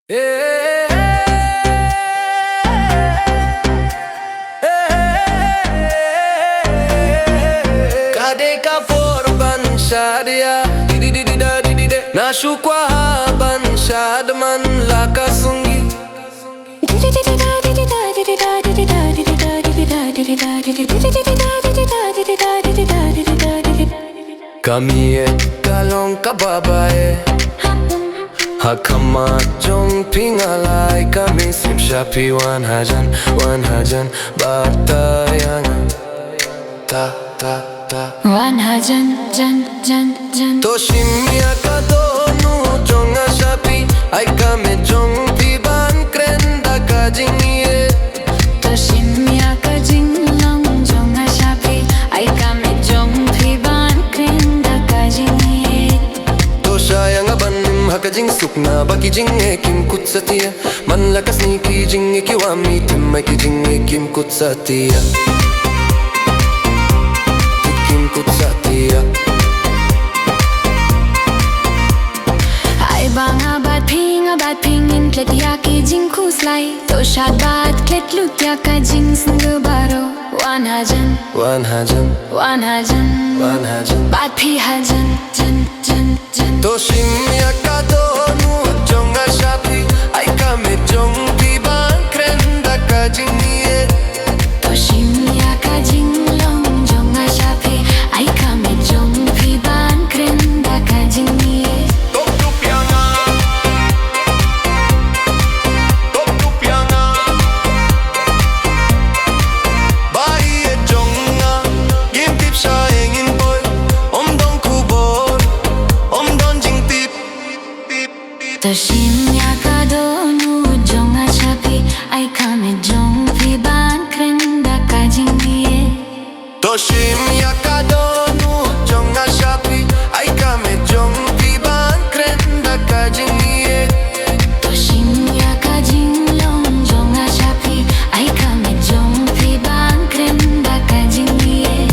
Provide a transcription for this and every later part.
Kadeka korban syariah Nashukwa haban syadman lakasungi Kami kalong kababae Hakama jong pingalay kami sim shapi wan hajan batayangan ta wan hajan jan Toshimia kadonu jonga shapi ay kame jong piban krenda kajingie Toshimia ka jinglong jong shapi ay kame jong piban krenda ka jingie Toshaya nga banim hakajing sukna baki jing kim kutsatia man lakas ni ki jing kiwami tim ay ki jing kim kutsatia Ai bang abat ping in klet ya ki jing kuslai to shat bat klet lut ya ka jing sung baro wan hajan bat pi hajan jan Toshim ya kadonu jonga shapi ay kame jong piban krenda kajingie Toshim ya ka jinglong jong shapi ay kame jong piban krenda ka jingie Top pianga Bai e jonga Gim tip sha engin boy Om don kubor Om don jing tip Toshim ya ka donu jong shapi ay kame jong piban krenda ka jingie Toshim ya kadonu jonga shapi ay kame jong piban krenda kajingie Toshim ya ka jinglong jong shapi ay kame jong piban krenda ka jingie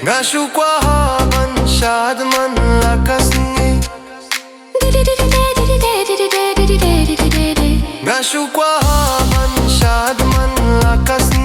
Ngashukwa haban shadman lakasni Ngashukwa haban shadman lakas